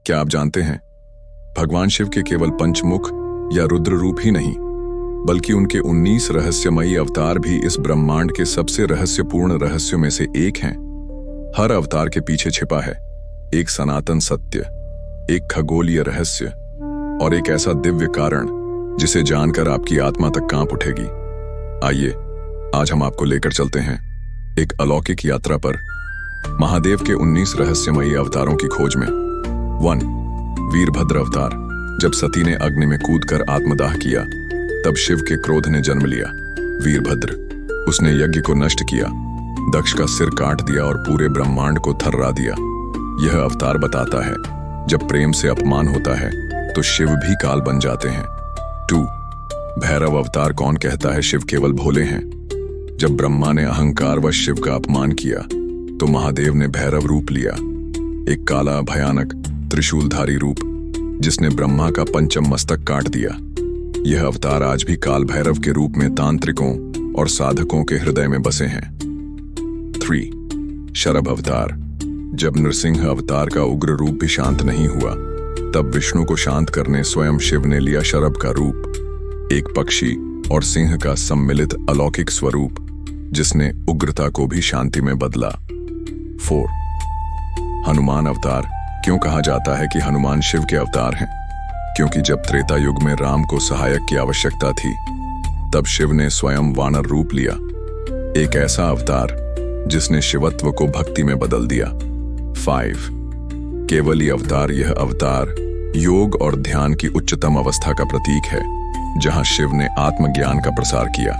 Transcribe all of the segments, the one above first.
क्या आप जानते हैं, भगवान शिव के केवल पंचमुख या रुद्र रूप ही नहीं, बल्कि उनके 19 रहस्यमयी अवतार भी इस ब्रह्मांड के सबसे रहस्यपूर्ण रहस्यों में से एक हैं। हर अवतार के पीछे छिपा है एक सनातन सत्य, एक खगोलीय रहस्य और एक ऐसा दिव्य कारण जिसे जानकर आपकी आत्मा तक कांप उठेगी। आइए, आज हम आपको लेकर चलते हैं एक अलौकिक यात्रा पर, महादेव के 19 रहस्यमयी अवतारों की खोज में। 1. वीरभद्र अवतार। जब सती ने अग्नि में कूदकर आत्मदाह किया, तब शिव के क्रोध ने जन्म लिया। वीरभद्र, उसने यज्ञ को नष्ट किया, दक्ष का सिर काट दिया और पूरे ब्रह्मांड को थर्रा दिया। यह अवतार बताता है, जब प्रेम से अपमान होता है तो शिव भी काल बन जाते हैं। 2. भैरव अवतार। कौन कहता है शिव केवल भोले हैं? जब ब्रह्मा ने अहंकारवश शिव का अपमान किया तो महादेव ने भैरव रूप लिया, एक काला भयानक त्रिशूलधारी रूप जिसने ब्रह्मा का पंचम मस्तक काट दिया। यह अवतार आज भी काल भैरव के रूप में तांत्रिकों और साधकों के हृदय में बसे हैं। 3. शरभ अवतार। जब नृसिंह अवतार का उग्र रूप भी शांत नहीं हुआ, तब विष्णु को शांत करने स्वयं शिव ने लिया शरभ का रूप, एक पक्षी और सिंह का सम्मिलित अलौकिक स्वरूप जिसने उग्रता को भी शांति में बदला। 4. हनुमान अवतार। क्यों कहा जाता है कि हनुमान शिव के अवतार हैं? क्योंकि जब त्रेता युग में राम को सहायक की आवश्यकता थी, तब शिव ने स्वयं वानर रूप लिया, एक ऐसा अवतार जिसने शिवत्व को भक्ति में बदल दिया। 5. केवली अवतार। यह अवतार योग और ध्यान की उच्चतम अवस्था का प्रतीक है, जहां शिव ने आत्मज्ञान का प्रसार किया।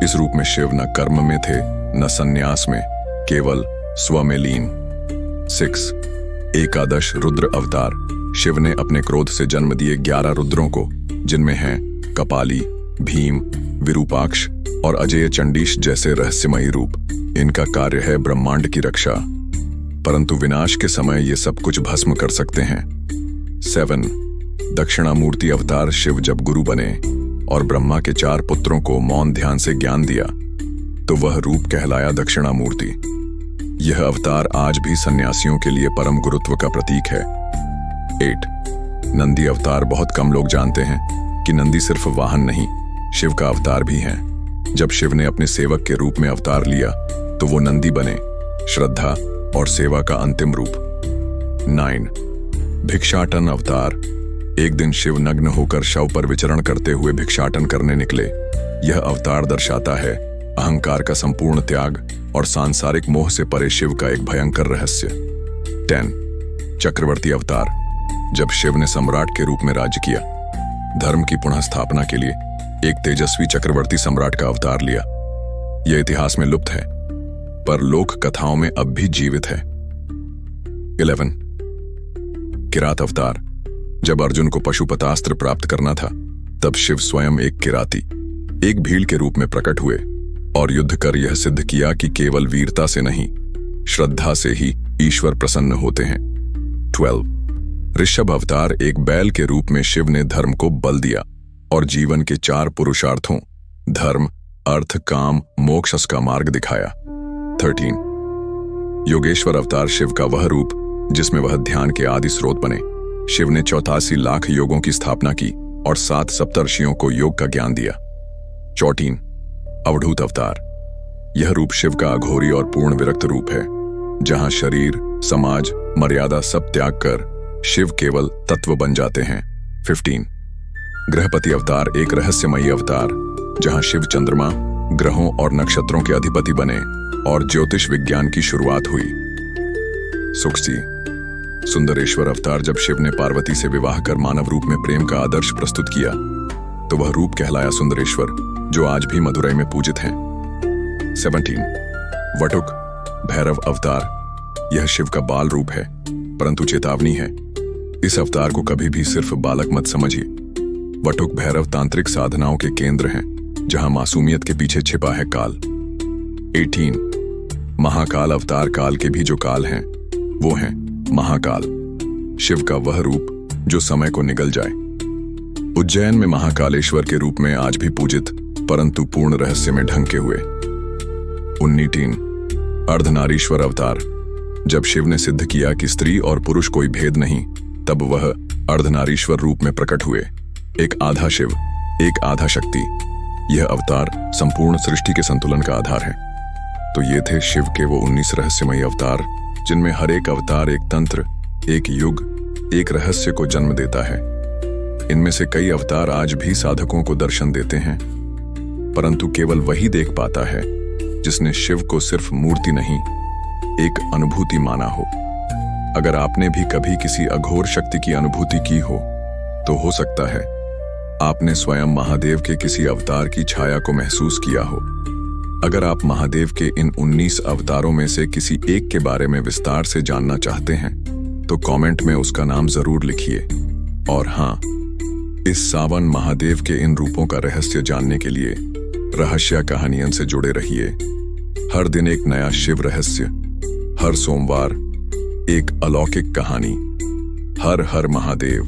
इस रूप में शिव न कर्म में थे, न संन्यास में, केवल स्व में लीन। 6. एकादश रुद्र अवतार। शिव ने अपने क्रोध से जन्म दिए 11 रुद्रों को, जिनमें हैं कपाली, भीम, विरूपाक्ष और अजेय चंडीश जैसे रहस्यमयी रूप। इनका कार्य है ब्रह्मांड की रक्षा, परंतु विनाश के समय ये सब कुछ भस्म कर सकते हैं। 7. दक्षिणामूर्ति अवतार। शिव जब गुरु बने और ब्रह्मा के 4 पुत्रों को मौन ध्यान से ज्ञान दिया, तो वह रूप कहलाया दक्षिणामूर्ति। यह अवतार आज भी सन्यासियों के लिए परम गुरुत्व का प्रतीक है। 8. नंदी अवतार। बहुत कम लोग जानते हैं कि नंदी सिर्फ वाहन नहीं, शिव का अवतार भी है। जब शिव ने अपने सेवक के रूप में अवतार लिया, तो वो नंदी बने, श्रद्धा और सेवा का अंतिम रूप। 9. भिक्षाटन अवतार। एक दिन शिव नग्न होकर शव पर विचरण करते हुए भिक्षाटन करने निकले। यह अवतार दर्शाता है अहंकार का संपूर्ण त्याग और सांसारिक मोह से परे शिव का एक भयंकर रहस्य। 10. चक्रवर्ती अवतार। जब शिव ने सम्राट के रूप में राज्य किया, धर्म की पुनः स्थापना के लिए एक तेजस्वी चक्रवर्ती सम्राट का अवतार लिया। यह इतिहास में लुप्त है, पर लोक कथाओं में अब भी जीवित है। 11. किरात अवतार। जब अर्जुन को पशुपतास्त्र प्राप्त करना था, तब शिव स्वयं एक किराती, एक भील के रूप में प्रकट हुए और युद्ध कर यह सिद्ध किया कि केवल वीरता से नहीं, श्रद्धा से ही ईश्वर प्रसन्न होते हैं। 12. ऋषभ अवतार। एक बैल के रूप में शिव ने धर्म को बल दिया और जीवन के 4 पुरुषार्थों धर्म, अर्थ, काम, मोक्ष का मार्ग दिखाया। 13. योगेश्वर अवतार। शिव का वह रूप जिसमें वह ध्यान के आदि स्रोत बने। शिव ने 84 लाख योगों की स्थापना की और 7 सप्तर्षियों को योग का ज्ञान दिया। 14. अवधूत अवतार। यह रूप शिव का अघोरी और पूर्ण विरक्त रूप है, जहां शरीर, समाज, मर्यादा सब त्याग कर शिव केवल तत्व बन जाते हैं। 15. ग्रहपति अवतार। एक रहस्यमयी अवतार जहां शिव चंद्रमा, ग्रहों और नक्षत्रों के अधिपति बने और ज्योतिष विज्ञान की शुरुआत हुई। 16. सुंदरेश्वर अवतार। जब शिव ने पार्वती से विवाह कर मानव रूप में प्रेम का आदर्श प्रस्तुत किया, तो वह रूप कहलाया सुंदरेश्वर, जो आज भी मदुरई में पूजित हैं। 17. वटुक भैरव अवतार। यह शिव का बाल रूप है, परंतु चेतावनी है, इस अवतार को कभी भी सिर्फ बालक मत समझिए। वटुक भैरव तांत्रिक साधनाओं के केंद्र हैं, जहां मासूमियत के पीछे छिपा है काल। 18. महाकाल अवतार। काल के भी जो काल हैं, वो हैं महाकाल, शिव का वह रूप जो समय को निगल जाए। उज्जैन में महाकालेश्वर के रूप में आज भी पूजित, परंतु पूर्ण रहस्य में ढंके हुए। 19. अर्धनारीश्वर अवतार। जब शिव ने सिद्ध किया कि स्त्री और पुरुष कोई भेद नहीं, तब वह अर्धनारीश्वर रूप में प्रकट हुए, एक आधा शिव, एक आधा शक्ति। यह अवतार संपूर्ण सृष्टि के संतुलन का आधार है। तो ये थे शिव के वो 19 रहस्यमयी अवतार, जिनमें हर एक अवतार एक तंत्र, एक युग, एक रहस्य को जन्म देता है। इनमें से कई अवतार आज भी साधकों को दर्शन देते हैं, परंतु केवल वही देख पाता है जिसने शिव को सिर्फ मूर्ति नहीं, एक अनुभूति माना हो। अगर आपने भी कभी किसी अघोर शक्ति की अनुभूति की हो, तो हो सकता है आपने स्वयं महादेव के किसी अवतार की छाया को महसूस किया हो। अगर आप महादेव के इन 19 अवतारों में से किसी एक के बारे में विस्तार से जानना चाहते हैं, तो कमेंट में उसका नाम जरूर लिखिए। और हाँ, इस सावन महादेव के इन रूपों का रहस्य जानने के लिए रहस्य कहानियन से जुड़े रहिए। हर दिन एक नया शिव रहस्य, हर सोमवार एक अलौकिक कहानी। हर हर महादेव।